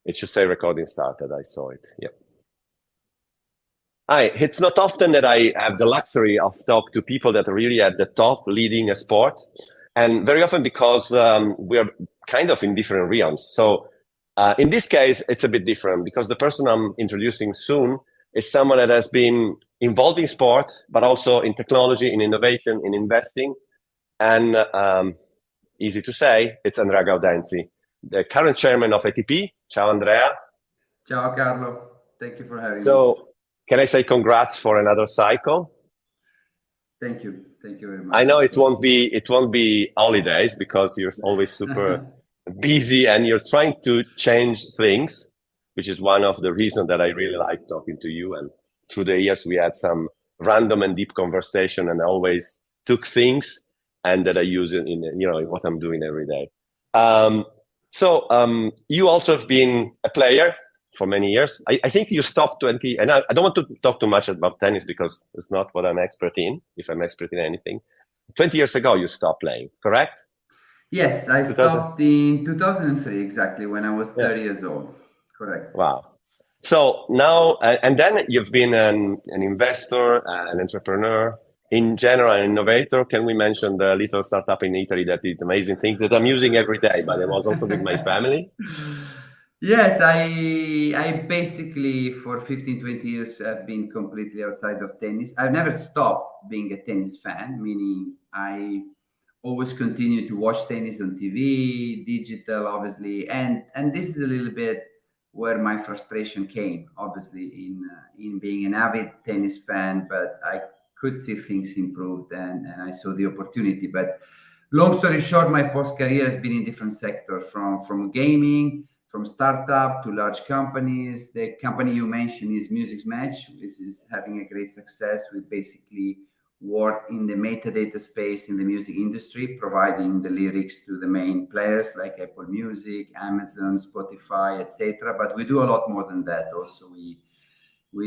It should say recording started. I saw it. Yeah. It's not often that I have the luxury of talk to people that are really at the top leading a sport. And very often because we're kind of in different realms. So in this case, it's a bit different because the person I'm introducing soon is someone that has been involved in sport, but also in technology, in innovation, in investing. And easy to say, it's Andrea Gaudenzi, the current chairman of ATP. Ciao, Andrea. Ciao, Carlo. Thank you for having me. So can I say congrats for another cycle? Thank you. Thank you very much. I know it won't be holidays because you're always super busy and you're trying to change things, which is one of the reasons that I really like talking to you. And through the years, we had some random and deep conversation, and I always took things and that I use it in what I'm doing every day. So you also have been a player for many years. I think you stopped 20, and I don't want to talk too much about tennis because it's not what I'm expert in, if I'm expert in anything. 20 years ago, you stopped playing, correct? Yes, I stopped in 2003, exactly, when I was 30 years old. Correct. Wow. So now, and then you've been an investor, an entrepreneur, in general, an innovator. Can we mention the little startup in Italy that did amazing things that I'm using every day, but I was also with my family? Yes, I basically for 15, 20 years have been completely outside of tennis. I've never stopped being a tennis fan, meaning I always continue to watch tennis on TV, digital, obviously. And this is a little bit where my frustration came, obviously, in being an avid tennis fan, but I could see things improved and I saw the opportunity. But long story short, my post-career has been in different sectors, from gaming, from startup to large companies. The company you mentioned is Music Match. This is having a great success. We basically work in the metadata space in the music industry, providing the lyrics to the main players like Apple Music, Amazon, Spotify, etc. But we do a lot more than that. Also, we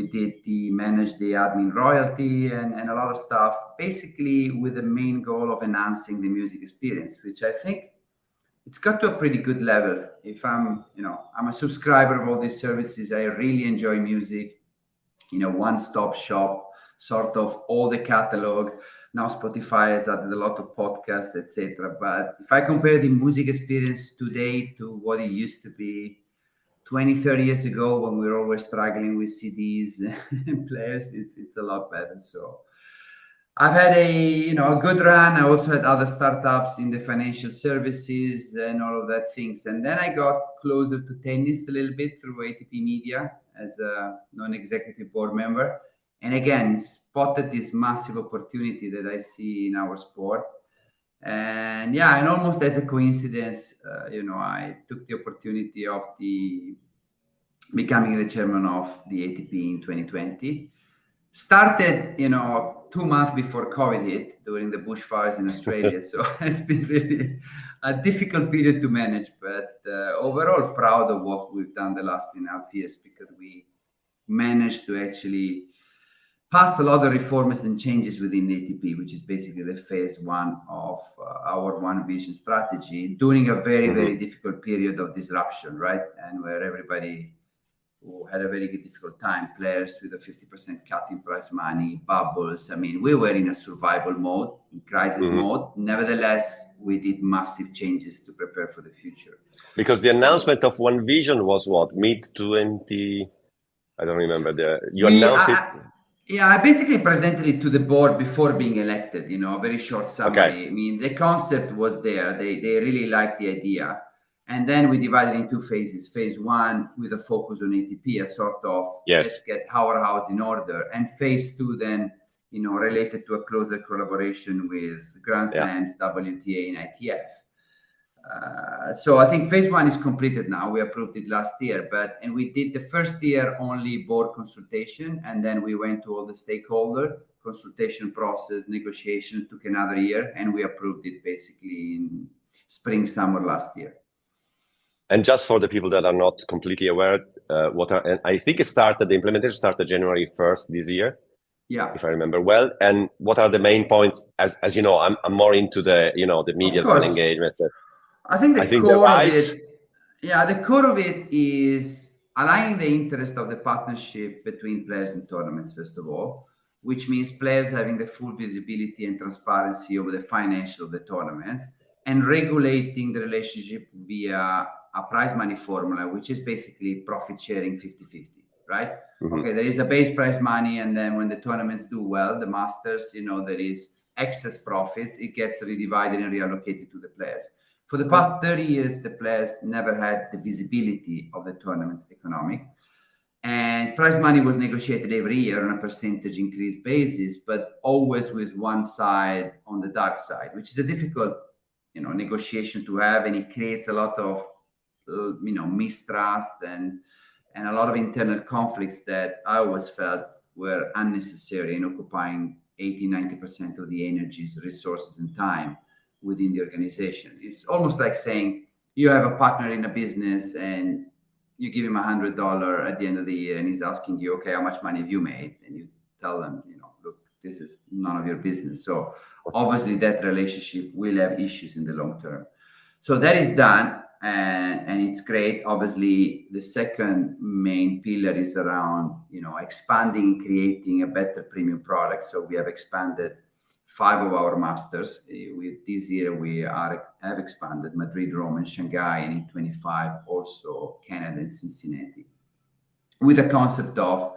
did manage the admin royalty and a lot of stuff, basically with the main goal of enhancing the music experience, which I think it's got to a pretty good level. If I'm a subscriber of all these services, I really enjoy music, one-stop shop, sort of all the catalog. Now Spotify has added a lot of podcasts, etc. But if I compare the music experience today to what it used to be 20, 30 years ago, when we were always struggling with CDs and players, it's a lot better. So I've had a good run. I also had other startups in the financial services and all of that things. And then I got closer to tennis a little bit through ATP Media as a non-executive board member. And again, spotted this massive opportunity that I see in our sport. And almost as a coincidence, I took the opportunity of becoming the chairman of the ATP in 2020. Started, 2 months before COVID hit during the bushfires in Australia. So it's been really a difficult period to manage, but overall proud of what we've done the last 3.5 years, because we managed to actually pass a lot of reforms and changes within ATP, which is basically the phase 1 of our OneVision strategy during a very, very difficult period of disruption, right? And where everybody who had a very difficult time, players with a 50% cut in prize money, bubbles. I mean, we were in a survival mode, in crisis mode. Nevertheless, we did massive changes to prepare for the future. Because the announcement of OneVision was what, mid-20? I don't remember. You announced it? Yeah, I basically presented it to the board before being elected, a very short summary. Okay. I mean, the concept was there. They really liked the idea. And then we divided in 2 phases. Phase 1 with a focus on ATP, a sort of let's get our house in order. And phase 2 then, related to a closer collaboration with Grand Slams, WTA and ITF. So I think phase 1 is completed now. We approved it last year, and we did the first year only board consultation. And then we went to all the stakeholder consultation process, negotiation took another year, and we approved it basically in spring, summer last year. And just for the people that are not completely aware, I think the implementation started January 1st this year. Yeah, if I remember well. And what are the main points? As you know, I'm more into the the media and engagement. I think the core of it. Yeah, the core of it is aligning the interest of the partnership between players and tournaments, first of all, which means players having the full visibility and transparency over the financial of the tournaments, and regulating the relationship via a prize money formula, which is basically profit sharing 50-50, right? Okay, there is a base prize money, and then when the tournaments do well, the Masters, there is excess profits, it gets redivided and reallocated to the players. For the past 30 years, the players never had the visibility of the tournament's economic. And prize money was negotiated every year on a percentage increase basis, but always with one side on the dark side, which is a difficult, negotiation to have, and it creates a lot of, mistrust and a lot of internal conflicts that I always felt were unnecessary and occupying 80-90% of the energies, resources, and time within the organization. It's almost like saying you have a partner in a business and you give him $100 at the end of the year, and he's asking you, okay, how much money have you made? And you tell them, look, this is none of your business. So obviously that relationship will have issues in the long term. So that is done, and it's great. Obviously, the second main pillar is around, expanding, creating a better premium product. So we have expanded 5 of our masters. This year we have expanded Madrid, Rome, and Shanghai, and in 25 also Canada and Cincinnati, with a concept of,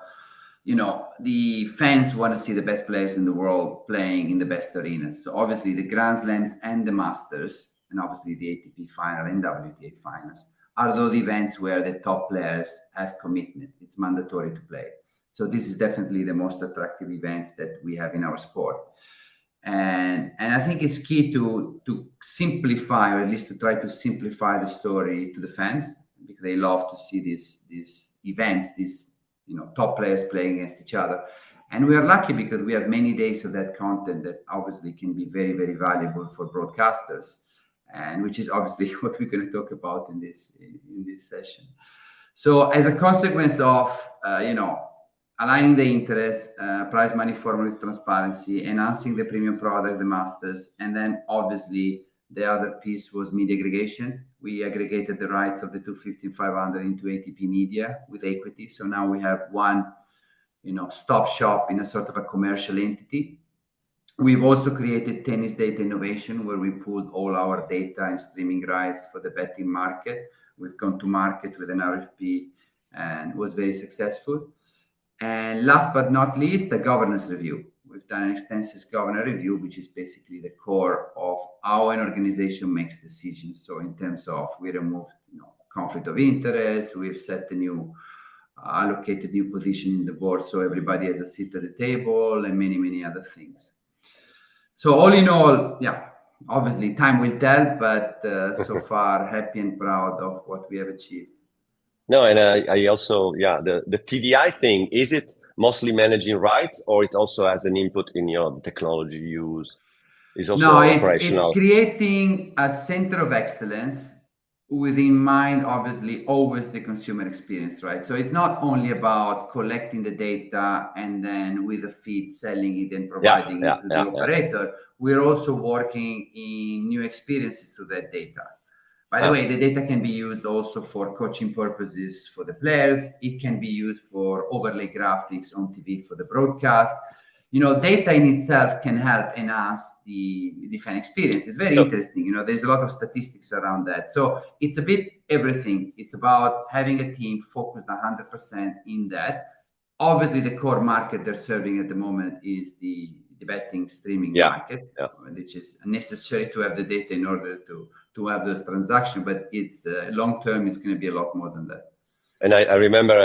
the fans want to see the best players in the world playing in the best arenas. So obviously the Grand Slams and the Masters, and obviously the ATP final and WTA finals, are those events where the top players have commitment. It's mandatory to play. So this is definitely the most attractive events that we have in our sport. And I think it's key to simplify, or at least to try to simplify the story to the fans, because they love to see these events, these top players playing against each other. And we are lucky because we have many days of that content that obviously can be very, very valuable for broadcasters, and which is obviously what we're going to talk about in this session. So as a consequence of aligning the interest, prize money formula with transparency, enhancing the premium product, the Masters, and then obviously the other piece was media aggregation. We aggregated the rights of the 250 and 500 into ATP Media with equity. So now we have one, stop shop in a sort of a commercial entity. We've also created TennisData Innovation, where we pulled all our data and streaming rights for the betting market. We've gone to market with an RFP and was very successful. And last but not least, the governance review. We've done an extensive governance review, which is basically the core of how an organization makes decisions. So in terms of, we removed conflict of interest, we've set a new, allocated new position in the board, so everybody has a seat at the table, and many, many other things. So all in all, obviously time will tell, but so far happy and proud of what we have achieved. No, and I also, the TDI thing, is it mostly managing rights, or it also has an input in the technology you use? It's also operational. It's creating a center of excellence with in mind, obviously, always the consumer experience, right? So it's not only about collecting the data and then with a feed selling it and providing it to the operator. We're also working in new experiences to that data. By the way, the data can be used also for coaching purposes for the players. It can be used for overlay graphics on TV for the broadcast. Data in itself can help enhance the fan experience. It's very interesting. There's a lot of statistics around that. So it's a bit everything. It's about having a team focused 100% in that. Obviously, the core market they're serving at the moment is the betting streaming market, which is necessary to have the data in order to have those transactions. But it's long term, it's going to be a lot more than that. And I remember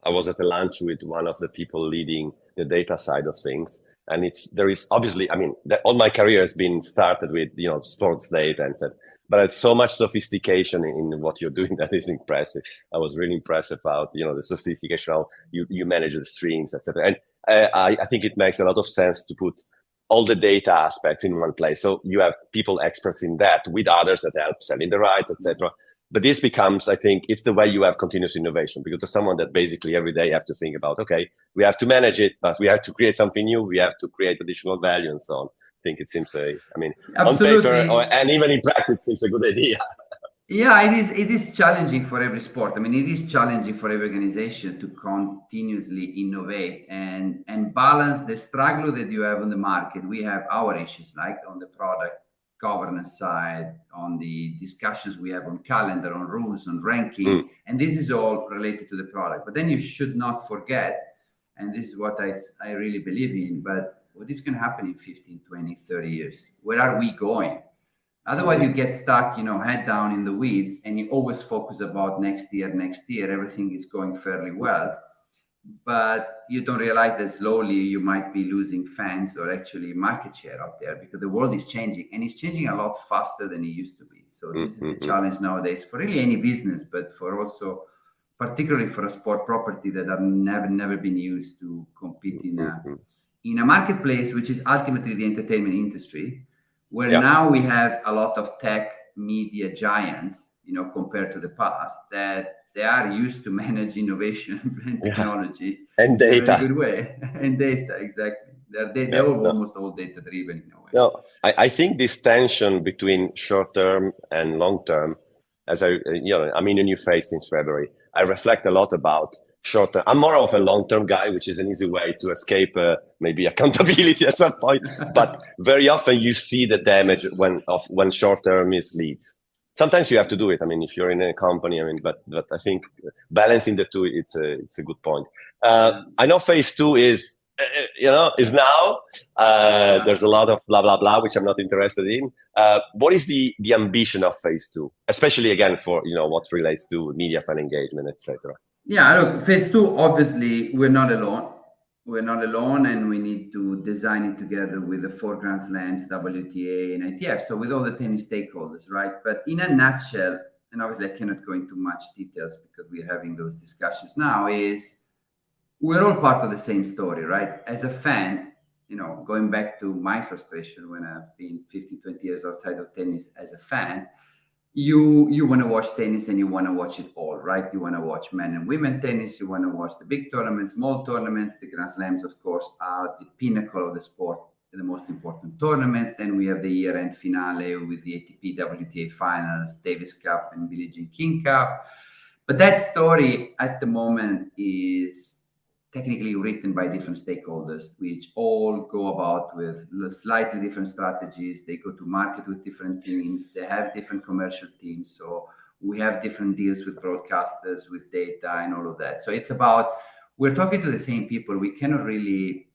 I was at a lunch with one of the people leading the data side of things. And there is obviously, all my career has been started with, sports data and stuff, but it's so much sophistication in what you're doing that is impressive. I was really impressed about, the sophistication, how you manage the streams, etc. And I think it makes a lot of sense to put all the data aspects in one place. So you have people experts in that with others that help selling the rights, etc. But this becomes, I think, it's the way you have continuous innovation, because there's someone that basically every day have to think about, okay, we have to manage it, but we have to create something new. We have to create additional value and so on. I think it seems on paper and even in practice, it seems a good idea. Yeah, it is challenging for every sport. I mean, it is challenging for every organization to continuously innovate and balance the struggle that you have on the market. We have our issues, like on the product governance side, on the discussions we have on calendar, on rules, on ranking, and this is all related to the product. But then you should not forget, and this is what I really believe in, but what is going to happen in 15, 20, 30 years? Where are we going? Otherwise, you get stuck, head down in the weeds, and you always focus about next year. Everything is going fairly well, but you don't realize that slowly you might be losing fans or actually market share out there, because the world is changing, and it's changing a lot faster than it used to be. So this is the challenge nowadays for really any business, but for also particularly for a sport property that have never been used to compete in a marketplace, which is ultimately the entertainment industry, where now we have a lot of tech media giants, compared to the past, that they are used to manage innovation and technology and data in a very good way. And data, exactly. They're almost all data driven in a way. No, I think this tension between short term and long term, as I'm in a new phase since February, I reflect a lot about short term. I'm more of a long term guy, which is an easy way to escape maybe accountability at some point. But very often you see the damage when short term misleads. Sometimes you have to do it. I mean, if you're in a company, but I think balancing the two, it's a good point. I know phase 2 is now. There's a lot of blah, blah, blah, which I'm not interested in. What is the ambition of phase 2, especially again for, what relates to media fan engagement, etc.? Yeah, look, phase 2, obviously, we're not alone. We're not alone, and we need to design it together with the 4 Grand Slams, WTA and ITF, so with all the tennis stakeholders, right? But in a nutshell, and obviously I cannot go into much details because we're having those discussions now, is we're all part of the same story, right? As a fan, going back to my frustration when I've been 15, 20 years outside of tennis as a fan, you want to watch tennis and you want to watch it all, right? You want to watch men and women tennis, you want to watch the big tournaments, small tournaments. The Grand Slams, of course, are the pinnacle of the sport, the most important tournaments. Then we have the year-end finale with the ATP WTA finals, Davis Cup and Billie Jean King Cup. But that story at the moment is technically written by different stakeholders, which all go about with slightly different strategies. They go to market with different teams. They have different commercial teams. So we have different deals with broadcasters, with data and all of that. So it's about, we're talking to the same people. We cannot really,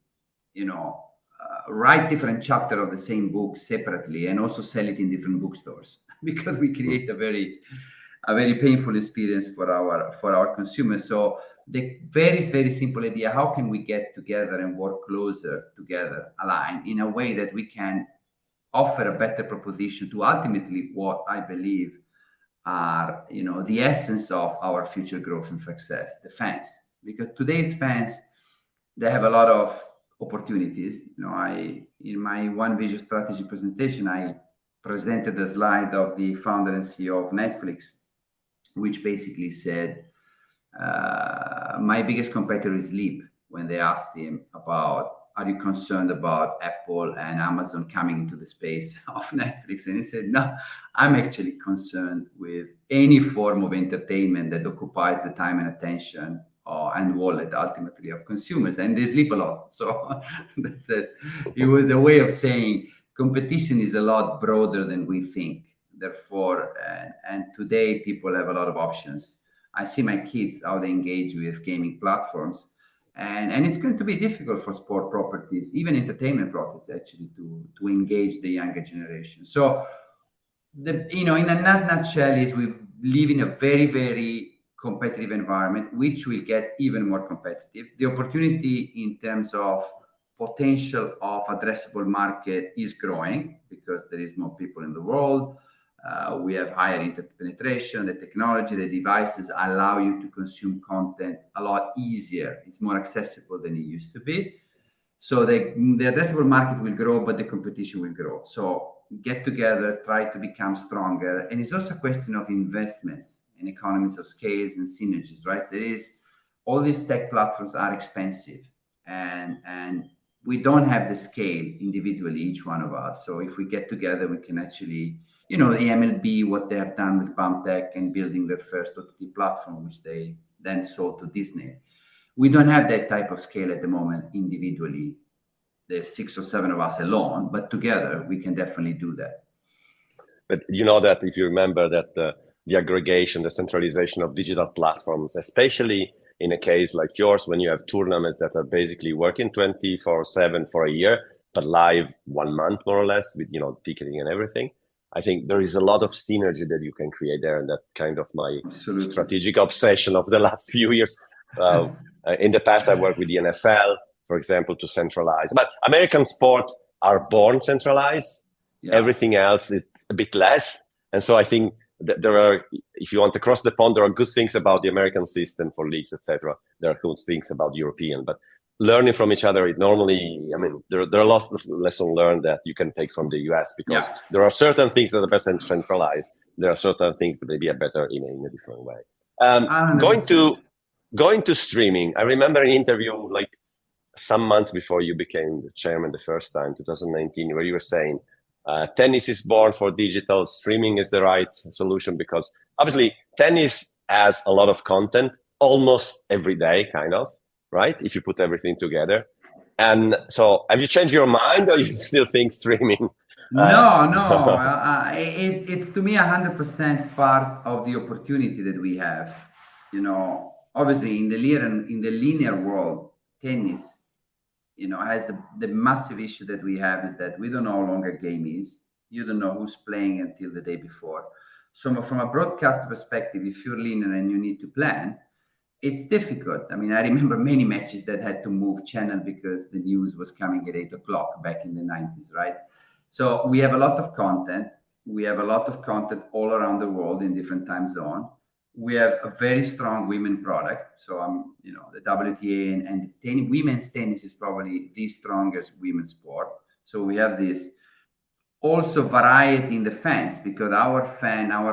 write different chapters of the same book separately and also sell it in different bookstores, because we create a very painful experience for our consumers. So the very simple idea, how can we get together and work closer together, aligned in a way that we can offer a better proposition to ultimately what I believe are, the essence of our future growth and success, the fans. Because today's fans, they have a lot of opportunities. In my OneVision strategy presentation, I presented a slide of the founder and CEO of Netflix, which basically said, my biggest competitor is Leap, when they asked him about, are you concerned about Apple and Amazon coming into the space of Netflix? And he said, no, I'm actually concerned with any form of entertainment that occupies the time and attention and wallet ultimately of consumers. And they sleep a lot. So that's it. It was a way of saying competition is a lot broader than we think. Therefore, and today people have a lot of options. I see my kids, how they engage with gaming platforms. And it's going to be difficult for sport properties, even entertainment properties, actually, to engage the younger generation. So, in a nutshell, is we live in a very, very competitive environment, which will get even more competitive. The opportunity in terms of potential of addressable market is growing because there is more people in the world. We have higher internet penetration. The technology, the devices allow you to consume content a lot easier. It's more accessible than it used to be. So the addressable market will grow, but the competition will grow. So get together, try to become stronger. And it's also a question of investments and economies of scales and synergies, right? All these tech platforms are expensive. And we don't have the scale individually, each one of us. So if we get together, we can actually, the MLB, what they have done with BAMTech and building their first OTT platform, which they then sold to Disney. We don't have that type of scale at the moment individually. There's 6 or 7 of us alone, but together we can definitely do that. But you know that if you remember that the aggregation, the centralization of digital platforms, especially in a case like yours, when you have tournaments that are basically working 24/7 for a year, but live 1 month more or less with ticketing and everything. I think there is a lot of synergy that you can create there, and that kind of my Absolutely. strategic obsession of the last few years. In the past, I worked with the NFL, for example, to centralize. But American sport are born centralized. Yeah. Everything else is a bit less. And so I think that there are, if you want to cross the pond, there are good things about the American system for leagues, etc. There are good things about European, but learning from each other, it normally, there are a lot of lessons learned that you can take from the US, because there are certain things that are best centralized. There are certain things that maybe are better in a different way. Going to streaming, I remember an interview like some months before you became the chairman the first time, 2019, where you were saying, tennis is born for digital, streaming is the right solution, because obviously tennis has a lot of content almost every day, kind of, right? If you put everything together. And so have you changed your mind, or you still think streaming? No. It's to me 100% part of the opportunity that we have. Obviously in the linear world, tennis, has the massive issue that we have is that we don't know how long a game is. You don't know who's playing until the day before. So from a broadcast perspective, if you're linear and you need to plan, it's difficult. I remember many matches that had to move channel because the news was coming at 8 o'clock back in the 90s, right? So we have a lot of content. We have a lot of content all around the world in different time zones. We have a very strong women product. So the WTA and women's tennis is probably the strongest women's sport. So we have this also variety in the fans, because our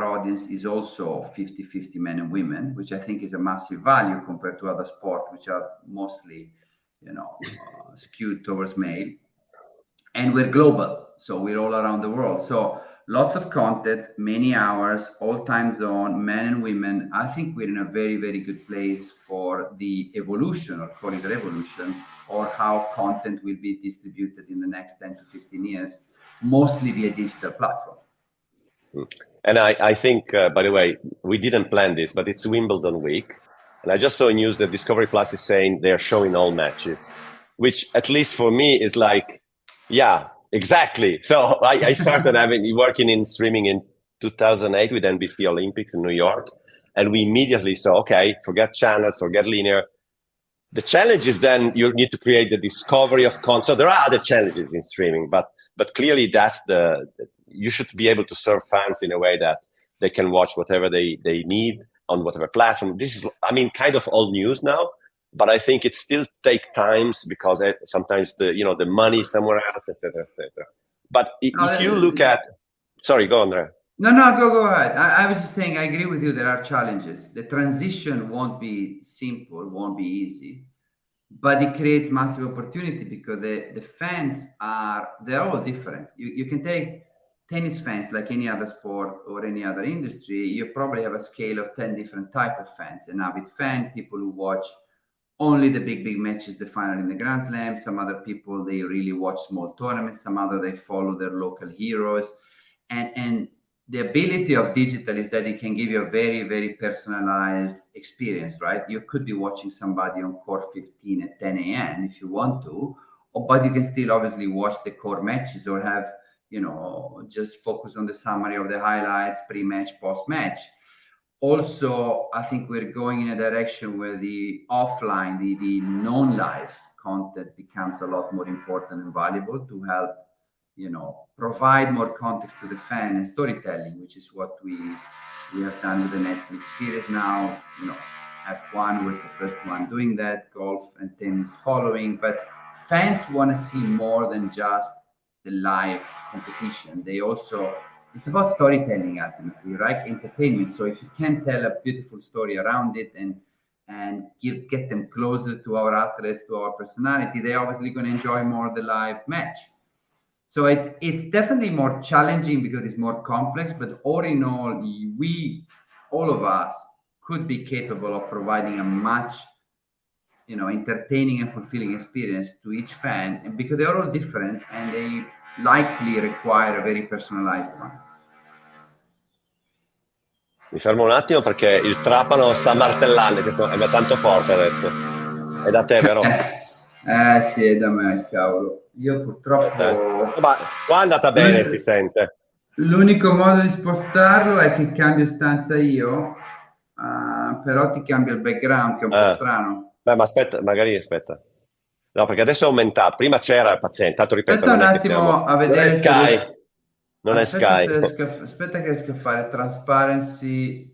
audience is also 50-50 men and women, which I think is a massive value compared to other sports, which are mostly, skewed towards male. And we're global. So we're all around the world. So lots of content, many hours, all time zone, men and women. I think we're in a very, very good place for the evolution, or call it revolution, or how content will be distributed in the next 10 to 15 years, mostly via digital platform. And I think, by the way, we didn't plan this, but it's Wimbledon week. And I just saw news that Discovery Plus is saying they're showing all matches, which at least for me is like, yeah, exactly. So I started working in streaming in 2008 with NBC Olympics in New York. And we immediately saw, okay, forget channels, forget linear. The challenge is then you need to create the discovery of content. So there are other challenges in streaming, but clearly that's you should be able to serve fans in a way that they can watch whatever they need on whatever platform. This is, kind of old news now. But I think it still takes times, because sometimes the money is somewhere else, etc., etc. But if you look at, sorry, go on, Andrea. No, go ahead. I was just saying, I agree with you. There are challenges. The transition won't be simple, won't be easy, but it creates massive opportunity, because the fans they're all different. You can take tennis fans like any other sport or any other industry. You probably have a scale of 10 different type of fans. An avid fan, people who watch only the big matches, the final in the Grand Slam. Some other people, they really watch small tournaments. Some other, they follow their local heroes. And the ability of digital is that it can give you a very, very personalized experience, right? You could be watching somebody on court 15 at 10 a.m. if you want to, but you can still obviously watch the core matches, or have, just focus on the summary of the highlights, pre-match, post-match. Also, I think we're going in a direction where the offline, the non-live content becomes a lot more important and valuable to help, provide more context to the fan and storytelling, which is what we have done with the Netflix series now. F1 was the first one doing that, golf and tennis following. But fans want to see more than just the live competition. It's about storytelling ultimately, right? Entertainment. So if you can tell a beautiful story around it and and get them closer to our athletes, to our personality, they're obviously going to enjoy more the live match. So it's definitely more challenging because it's more complex, but all in all, all of us could be capable of providing a much, entertaining and fulfilling experience to each fan, and because they're all different and they likely require a very personalized one. Mi fermo un attimo perché il trapano sta martellando, è tanto forte adesso. È da te, vero? Sì, è da me, cavolo. Io purtroppo... Ma qua è andata bene, si sente. L'unico modo di spostarlo è che cambio stanza io, però ti cambia il background, che è un po' strano. Beh, ma aspetta. No, perché adesso è aumentato. Prima c'era, paziente, tanto ripeto, aspetta un attimo a vedere non è Sky. Aspetta che riesco a fare transparency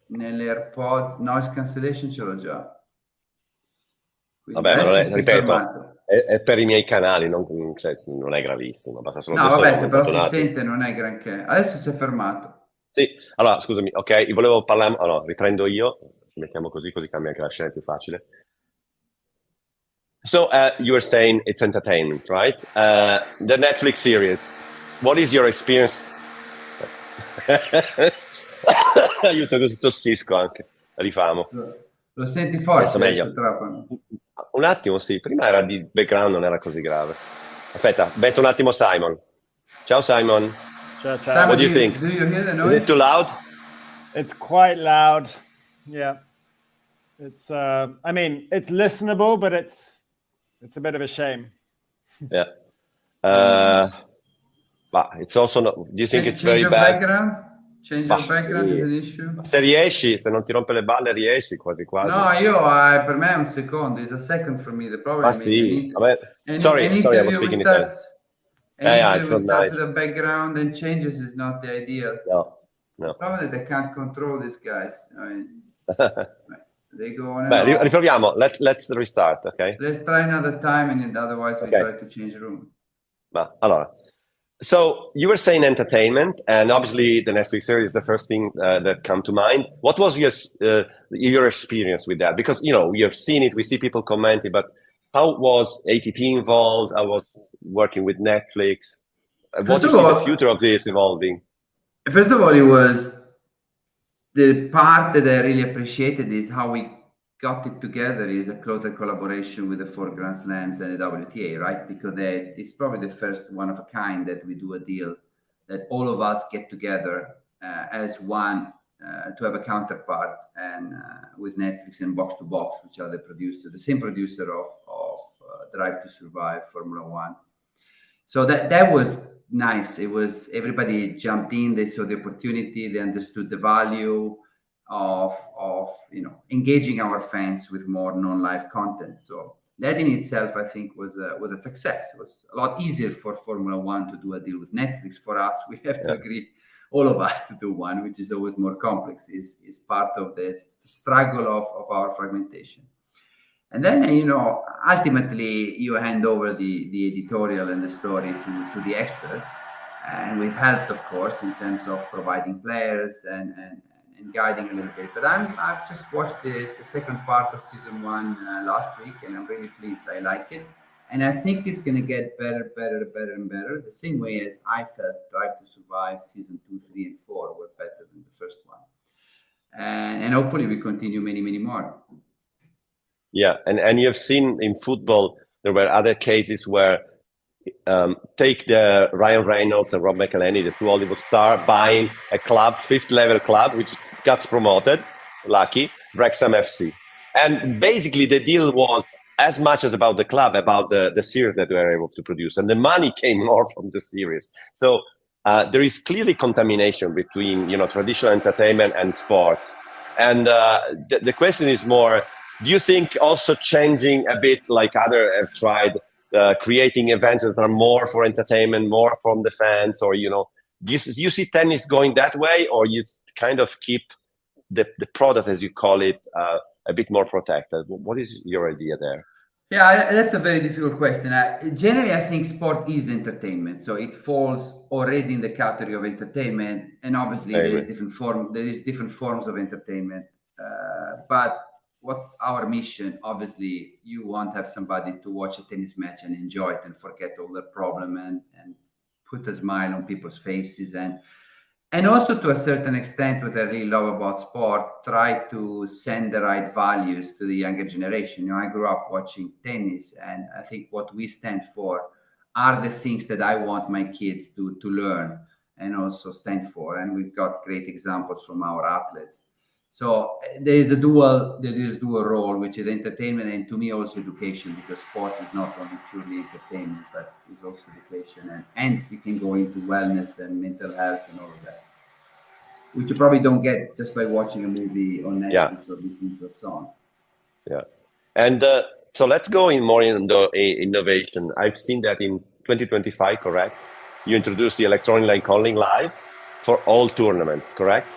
nelle AirPods. Noise cancellation ce l'ho già. Quindi vabbè, ma non è, ripeto, è per i miei canali, non è gravissimo. Basta solo se però si sente non è granché. Adesso si è fermato. Sì, allora scusami, ok, volevo parlare, riprendo io, ci mettiamo così cambia anche la scena, è più facile. So you were saying it's entertainment, right? The Netflix series, what is your experience? Aiuto, così tossisco anche, rifamo. Lo senti forte? Meglio. Un attimo, sì, prima era di background, non era così grave. Aspetta, metto un attimo Simon. Ciao Simon. Ciao. Simon, What do you think? Do you hear the noise? Is it too loud? It's quite loud. Yeah. It's I mean, it's listenable, but it's a bit of a shame. Yeah. But it's also not, do you think it's very bad? Change your background is an issue. Se riesci, se non ti rompe le balle, riesci quasi. No, per me è un secondo, it's a second for me. The problem sì. Sorry, I was speaking Italian. It's not nice. With the background and changes is not the ideal. No. The problem is they can't control these guys. I mean, they go on. Riproviamo. Let's restart, okay? Let's try another time, and otherwise we try to change the room. Allora. So you were saying entertainment, and obviously the Netflix series is the first thing that come to mind. What was your experience with that? Because we have seen it, we see people commenting, but how was ATP involved? I was working with Netflix. What do you see the future of this evolving? First of all, it was the part that I really appreciated is how we got it together is a closer collaboration with the 4 Grand Slams and the WTA, right? Because it's probably the first one of a kind that we do a deal that all of us get together as one to have a counterpart, and with Netflix and Box to Box, which are the same producer of Drive to Survive, Formula One. So that was nice. It was, everybody jumped in, they saw the opportunity, they understood the value of engaging our fans with more non-live content. So that in itself, I think, was a success. It was a lot easier for Formula One to do a deal with Netflix. For us, we have to agree, all of us, to do one, which is always more complex. Is part of the struggle of our fragmentation. And then, ultimately, you hand over the editorial and the story to the experts. And we've helped, of course, in terms of providing players and guiding a little bit. But I've just watched the second part of season 1 last week, and I'm really pleased. I like it. And I think it's going to get better and better. The same way as I felt Drive to Survive season 2, 3, and 4 were better than the first one. And hopefully we continue many, many more. Yeah, and you've seen in football, there were other cases where take the Ryan Reynolds and Rob McElhenney, the 2 Hollywood stars, buying a club, 5th level club, which got promoted, lucky, Wrexham FC. And basically the deal was as much as about the club, about the series that we were able to produce. And the money came more from the series. So there is clearly contamination between, traditional entertainment and sport. And the question is more, do you think also changing a bit like others have tried, creating events that are more for entertainment, more from the fans, or, do you see tennis going that way, or you kind of keep the product, as you call it, a bit more protected? What is your idea there? Yeah, that's a very difficult question. Generally, I think sport is entertainment, so it falls already in the category of entertainment. And obviously, there is different forms of entertainment. But what's our mission? Obviously, you want to have somebody to watch a tennis match and enjoy it and forget all the problem and put a smile on people's faces. And also, to a certain extent, what I really love about sport, try to send the right values to the younger generation. You know, I grew up watching tennis, and I think what we stand for are the things that I want my kids to learn and also stand for. And we've got great examples from our athletes. So there is a dual role, which is entertainment and, to me, also education, because sport is not only purely entertainment, but is also education, and you can go into wellness and mental health and all of that, which you probably don't get just by watching a movie on Netflix or listening to a song. Yeah, and so let's go in more into innovation. I've seen that in 2025, correct? You introduced the electronic calling live for all tournaments, correct?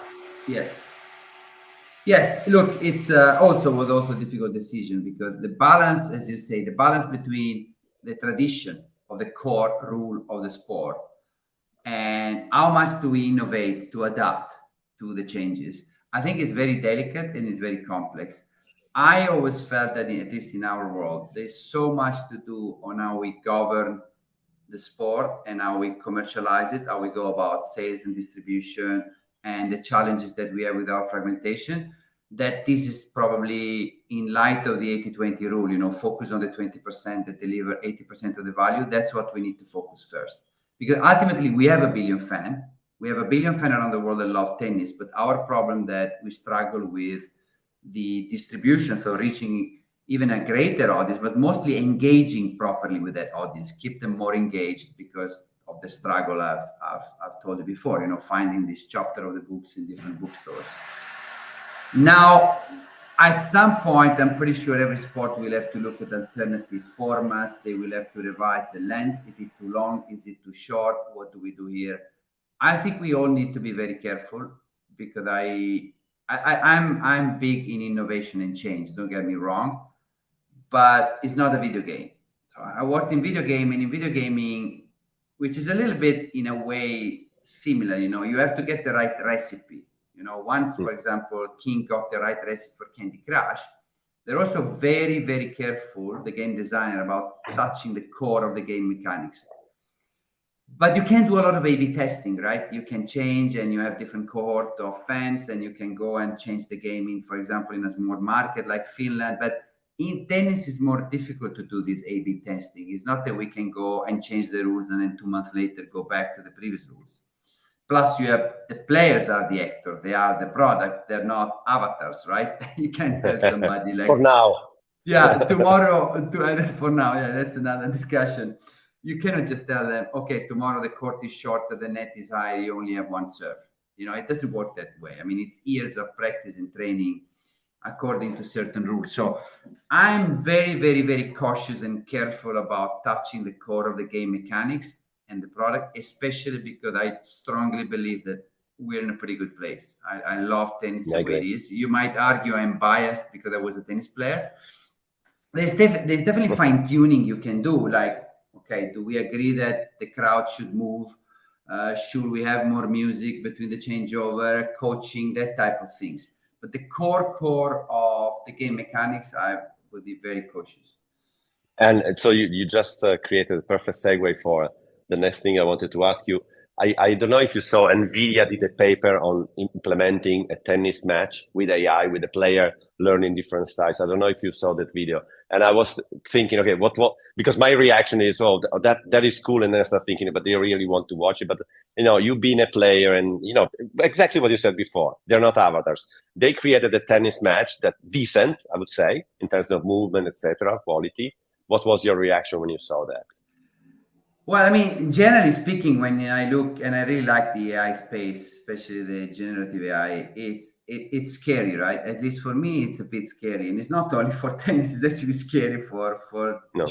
Yes, look, it's was also a difficult decision, because the balance, as you say, the balance between the tradition of the core rule of the sport and how much do we innovate to adapt to the changes, I think is very delicate and is very complex. I always felt that, at least in our world, there's so much to do on how we govern the sport and how we commercialize it, how we go about sales and distribution, and the challenges that we have with our fragmentation, that this is probably, in light of the 80-20 rule, you know, focus on the 20% that deliver 80% of the value. That's what we need to focus first. Because ultimately, we have a billion fan. We have a billion fan around the world that love tennis, but our problem that we struggle with the distribution, so reaching even a greater audience, but mostly engaging properly with that audience, keep them more engaged, because of the struggle I've told you before, you know, finding this chapter of the books in different bookstores. Now, at some point, I'm pretty sure every sport will have to look at alternative formats. They will have to revise the length. Is it too long? Is it too short? What do we do here? I think we all need to be very careful, because I'm big in innovation and change. Don't get me wrong, but it's not a video game. So I worked in video gaming, which is a little bit, in a way, similar. You know, you have to get the right recipe. You know, once, for example, King got the right recipe for Candy Crush, they're also very, very careful, the game designer, about touching the core of the game mechanics. But you can do a lot of A/B testing, right? You can change, and you have different cohort of fans, and you can go and change the game in, for example, in a small market like Finland. But in tennis, it's more difficult to do this A/B testing. It's not that we can go and change the rules and then 2 months later go back to the previous rules. Plus, you have the players are the actor, they are the product, they're not avatars, right? You can't tell somebody like... For now. Yeah, tomorrow, for now, yeah, that's another discussion. You cannot just tell them, okay, tomorrow the court is shorter, the net is higher, you only have one serve. You know, it doesn't work that way. I mean, it's years of practice and training according to certain rules. So I'm very, very, very cautious and careful about touching the core of the game mechanics and the product, especially because I strongly believe that we're in a pretty good place. I love tennis the way it is. You might argue I'm biased because I was a tennis player. There's definitely fine tuning you can do. Like, okay, do we agree that the crowd should move? Should we have more music between the changeover, coaching, that type of things? But the core of the game mechanics, I would be very cautious. And so you just created a perfect segue for the next thing I wanted to ask you. I don't know if you saw, NVIDIA did a paper on implementing a tennis match with AI, with the player learning different styles. I don't know if you saw that video. And I was thinking, okay, what? Because my reaction is, oh, that is cool. And then I start thinking, but they really want to watch it. But, you know, you being a player and, you know, exactly what you said before, they're not avatars. They created a tennis match that decent, I would say, in terms of movement, etc., quality. What was your reaction when you saw that? Well, I mean, generally speaking, when I look, and I really like the AI space, especially the generative AI, it's scary, right? At least for me, it's a bit scary. And it's not only for tennis, it's actually scary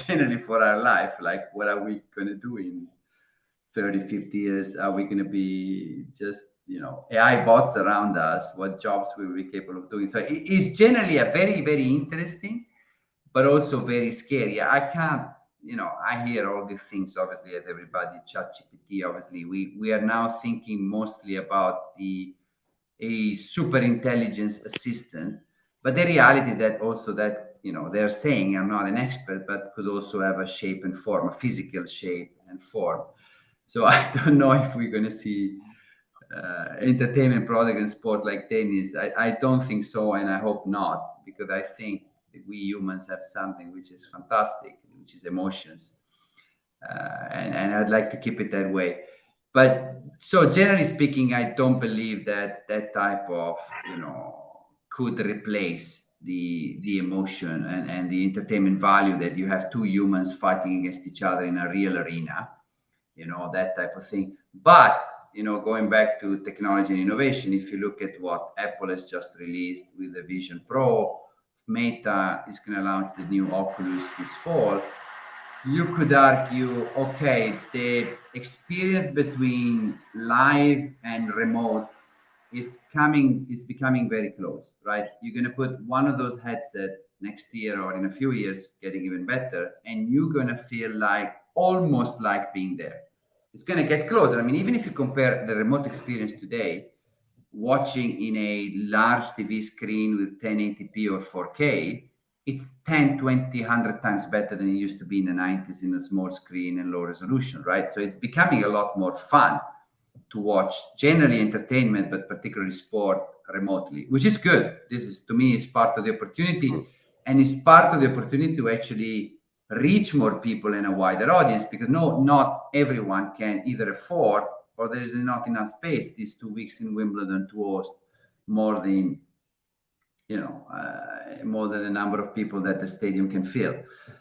generally for our life. Like, what are we going to do in 30, 50 years? Are we going to be just, you know, AI bots around us? What jobs will we be capable of doing? So it's generally a very, very interesting, but also very scary. I can't, you know, I hear all these things, obviously, as everybody, ChatGPT, obviously. We are now thinking mostly about a super intelligence assistant. But the reality that also that, they're saying, I'm not an expert, but could also have a shape and form, a physical shape and form. So I don't know if we're going to see entertainment product and sport like tennis. I don't think so, and I hope not, because I think that we humans have something which is fantastic, which is emotions, and I'd like to keep it that way. But so generally speaking, I don't believe that that type of could replace the emotion and the entertainment value that you have two humans fighting against each other in a real arena, that type of thing. But going back to technology and innovation, if you look at what Apple has just released with the Vision Pro, Meta is going to launch the new Oculus this fall. You could argue, okay, the experience between live and remote, it's becoming very close, right? You're going to put one of those headsets next year or in a few years, getting even better, and you're going to feel almost like being there. It's going to get closer. I mean, even if you compare the remote experience today, watching in a large TV screen with 1080p or 4K, it's 10, 20, 100 times better than it used to be in the 90s in a small screen and low resolution, right? So it's becoming a lot more fun to watch generally entertainment, but particularly sport remotely, which is good. This is, to me, is part of the opportunity, and it's part of the opportunity to actually reach more people in a wider audience, because not everyone can either afford, or there is not enough space these 2 weeks in Wimbledon to host more than the number of people that the stadium can fill.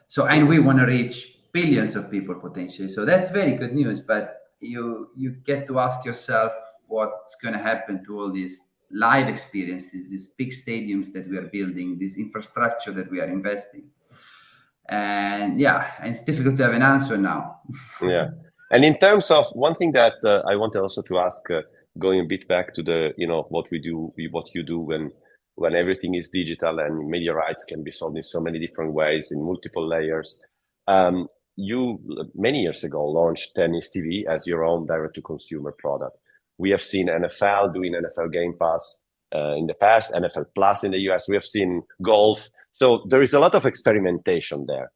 So, and we want to reach billions of people potentially. So that's very good news. But you get to ask yourself what's going to happen to all these live experiences, these big stadiums that we are building, this infrastructure that we are investing. And it's difficult to have an answer now. Yeah. And in terms of one thing that I wanted also to ask, going a bit back to the, what you do when everything is digital and media rights can be solved in so many different ways in multiple layers. You, many years ago, launched Tennis TV as your own direct-to-consumer product. We have seen NFL doing NFL Game Pass in the past, NFL Plus in the US. We have seen golf. So there is a lot of experimentation there.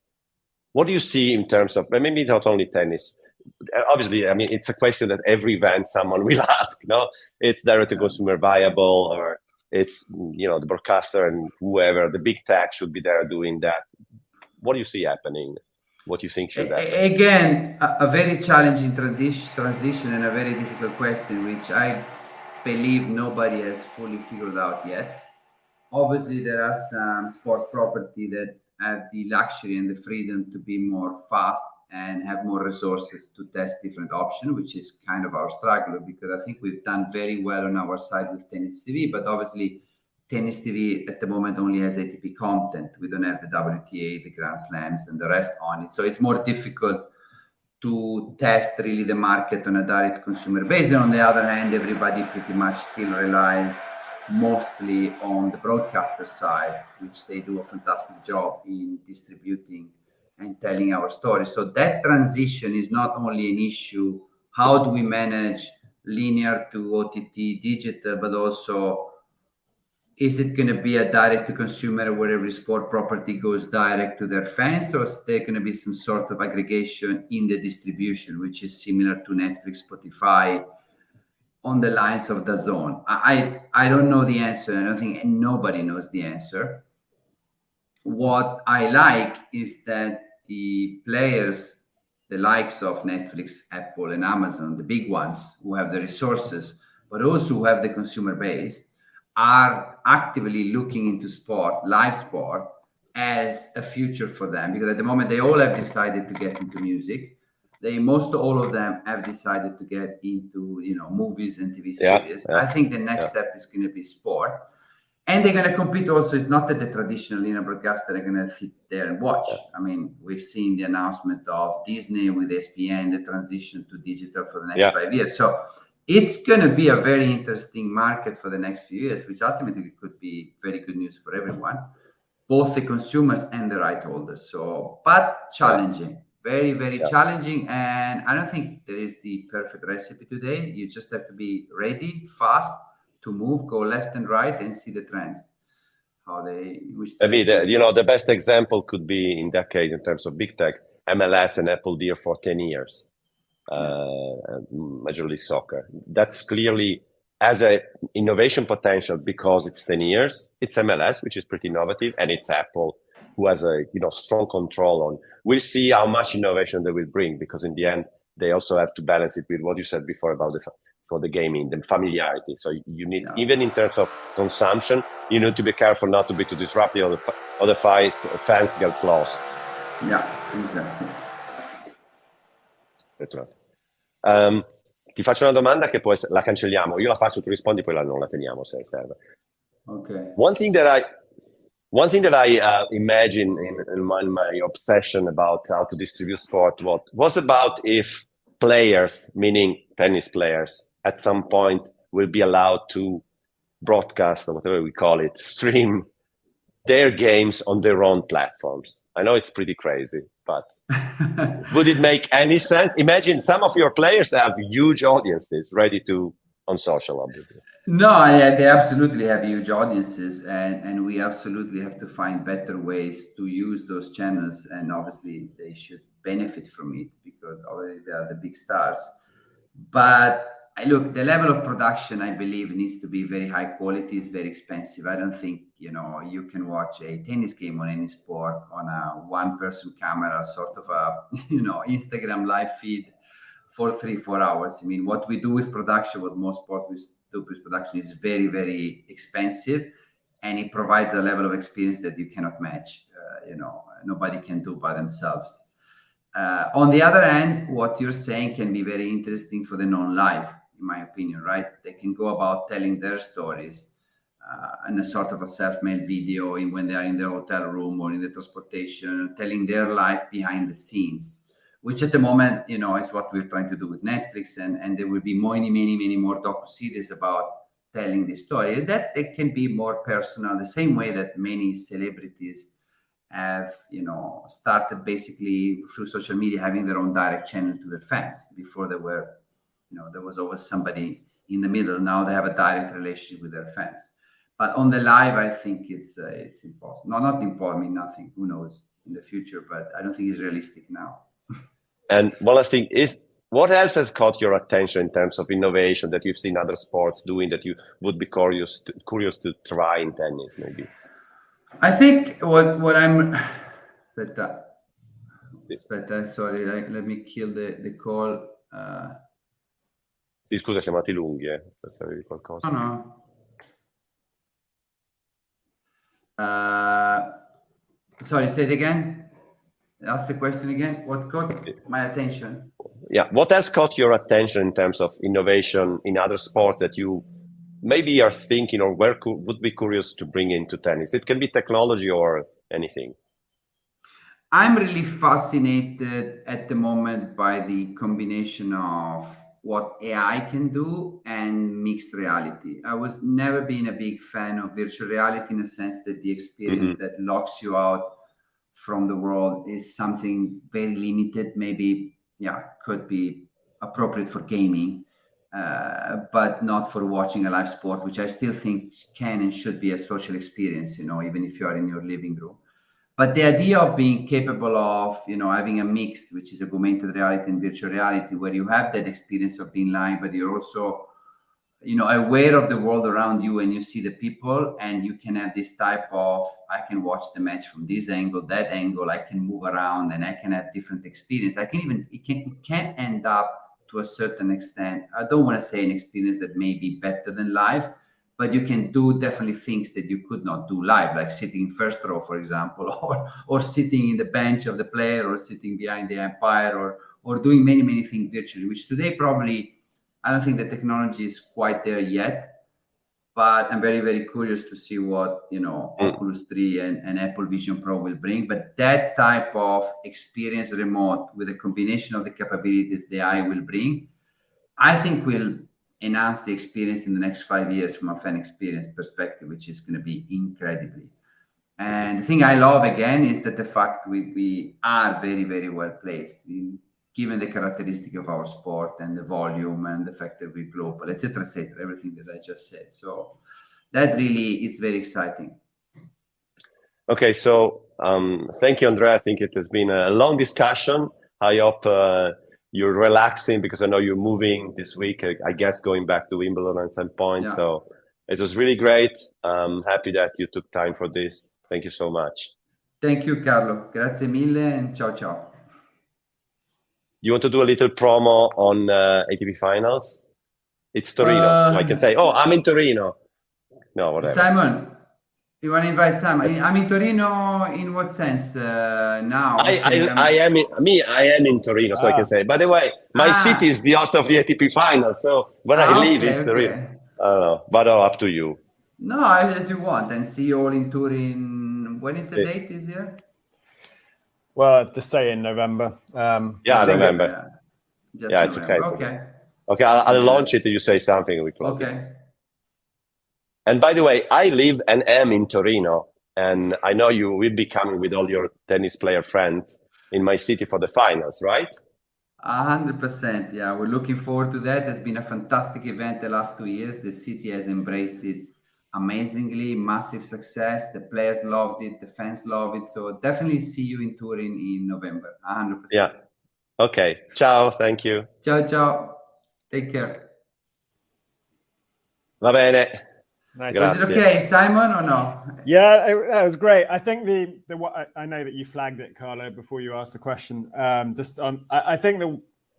What do you see in terms of, maybe not only tennis, obviously, I mean, it's a question that every event someone will ask, no? It's direct-to-consumer viable, or it's, the broadcaster and whoever, the big tech should be there doing that. What do you see happening? What do you think should happen? Again, a very challenging transition and a very difficult question, which I believe nobody has fully figured out yet. Obviously, there are some sports property that have the luxury and the freedom to be more fast and have more resources to test different options, which is kind of our struggle, because I think we've done very well on our side with Tennis TV, but obviously Tennis TV at the moment only has ATP content. We don't have the WTA, the Grand Slams, and the rest on it. So it's more difficult to test really the market on a direct consumer basis. And on the other hand, everybody pretty much still relies mostly on the broadcaster side, which they do a fantastic job in distributing and telling our story. So that transition is not only an issue, how do we manage linear to OTT digital, but also, is it going to be a direct to consumer where every sport property goes direct to their fans, or is there going to be some sort of aggregation in the distribution, which is similar to Netflix, Spotify, on the lines of DAZN? I don't know the answer. I don't think nobody knows the answer. What I like is that the players, the likes of Netflix, Apple, and Amazon, the big ones who have the resources, but also who have the consumer base, are actively looking into sport, live sport, as a future for them. Because at the moment, they all have decided to get into music. Most all of them have decided to get into, movies and TV series. I think the next step is going to be sport. And they're going to compete also. It's not that the traditional linear broadcaster are going to sit there and watch. I mean, we've seen the announcement of Disney with ESPN, the transition to digital for the next 5 years. So it's going to be a very interesting market for the next few years, which ultimately could be very good news for everyone, both the consumers and the right holders. So, but challenging, very, very challenging. And I don't think there is the perfect recipe today. You just have to be ready, fast, to move, go left and right, and see the trends. Maybe the best example could be in that case in terms of big tech, MLS and Apple deal for 10 years, Major League Soccer. That's clearly has a innovation potential because it's 10 years. It's MLS, which is pretty innovative, and it's Apple, who has a strong control on. We'll see how much innovation they will bring, because in the end they also have to balance it with what you said before about the gaming, the familiarity. So you need, even in terms of consumption, you need to be careful not to be too disruptive, or the fans get lost. Yeah, exactly. Ti faccio una domanda che poi la cancelliamo. Io la faccio, tu rispondi, poi non la teniamo se serve. Okay. One thing that I imagine in my obsession about how to distribute sport was about if players, meaning tennis players, at some point will be allowed to broadcast, or whatever we call it, stream their games on their own platforms. I know it's pretty crazy, but would it make any sense? Imagine some of your players have huge audiences ready to on social, obviously. No, yeah, they absolutely have huge audiences, and we absolutely have to find better ways to use those channels, and obviously they should benefit from it because already they are the big stars. But look, the level of production, I believe, needs to be very high quality. It's very expensive. I don't think you can watch a tennis game on any sport on a one-person camera, sort of a Instagram live feed for 3-4 hours. I mean, what we do with production, what most sport we do with production, is very, very expensive, and it provides a level of experience that you cannot match. Nobody can do by themselves. On the other hand, what you're saying can be very interesting for the non-live, in my opinion, right? They can go about telling their stories in a sort of a self-made video when they are in their hotel room or in the transportation, telling their life behind the scenes, which at the moment, is what we're trying to do with Netflix. And there will be many more docu-series about telling the story. That it can be more personal, the same way that many celebrities have, started basically through social media, having their own direct channel to their fans. Before there was always somebody in the middle. Now they have a direct relationship with their fans. But on the live, I think it's impossible. No, not impossible. I mean, nothing. Who knows in the future? But I don't think it's realistic now. And one last thing is, what else has caught your attention in terms of innovation that you've seen other sports doing that you would be curious to try in tennis, maybe? I think what I'm. Sorry, let me kill the call. Sì, scusa, chiamati lunghi, per sapere qualcosa. No. Sorry, say it again. Ask the question again. What caught my attention? Yeah, what else caught your attention in terms of innovation in other sports that you maybe are thinking or would be curious to bring into tennis? It can be technology or anything. I'm really fascinated at the moment by the combination of what AI can do and mixed reality. I was never been a big fan of virtual reality, in a sense that the experience that locks you out from the world is something very limited. Maybe, could be appropriate for gaming, but not for watching a live sport, which I still think can and should be a social experience, even if you are in your living room. But the idea of being capable of, having a mix, which is augmented reality and virtual reality, where you have that experience of being live, but you're also, aware of the world around you, and you see the people, and you can have this type of, I can watch the match from this angle, that angle, I can move around, and I can have different experience. It can end up to a certain extent. I don't want to say an experience that may be better than live, but you can do definitely things that you could not do live, like sitting in first row, for example, or sitting in the bench of the player, or sitting behind the umpire, or doing many things virtually, which today probably, I don't think the technology is quite there yet. But I'm very, very curious to see what, Oculus 3 and Apple Vision Pro will bring. But that type of experience remote, with a combination of the capabilities the AI will bring, I think will enhance the experience in the next 5 years from a fan experience perspective, which is going to be incredibly. And the thing I love, again, is that the fact we are very, very well placed, given the characteristic of our sport and the volume and the fact that we're global, etc., everything that I just said. So that really, it's very exciting. Okay, so thank you, Andrea. I think it has been a long discussion. I hope you're relaxing because I know you're moving this week, I guess going back to Wimbledon at some point. Yeah. So it was really great. I'm happy that you took time for this. Thank you so much. Thank you, Carlo. Grazie mille and ciao ciao. You want to do a little promo on ATP Finals? It's Torino, so I can say, oh, I'm in Torino. No, whatever. Simon, you want to invite Simon? I'm in Torino in what sense now? I am in Torino, so I can say. By the way, my city is the host of the ATP Finals, so where I live is Torino. I don't know, but up to you. No, as you want, and see you all in Turin. When is the date this year? Well, to say in November. November. It's okay. Okay, I'll launch it. You say something. We close. Okay. And by the way, I live and am in Torino, and I know you will be coming with all your tennis player friends in my city for the finals, right? 100%. Yeah, we're looking forward to that. It's been a fantastic event the last 2 years. The city has embraced it amazingly, massive success. The players loved it, the fans love it. So definitely see you in Turin in November. 100%. Yeah. Okay. Ciao. Thank you. Ciao, ciao. Take care. Va bene. Nice. Was it okay, Simon, or no? Yeah, that was great. I think I know that you flagged it, Carlo, before you asked the question. Just on, I think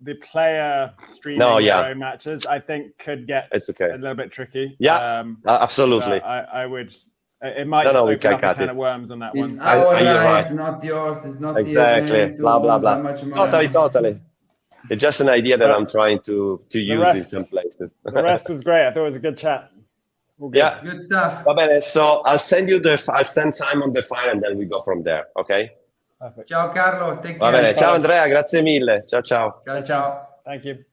the player streaming their own matches, I think could get a little bit tricky. Yeah, absolutely. I would. It might just open up a can of worms on that one. It's our lives, not yours. It's not exactly. Blah blah blah. Totally. It's just an idea that I'm trying to use in some places. The rest was great. I thought it was a good chat. Yeah, good stuff. Va bene, so I'll send Simon the file and then we go from there. Okay. Perfect. Ciao Carlo, take care. Va bene, ciao Andrea, grazie mille. Ciao ciao. Ciao ciao. Thank you.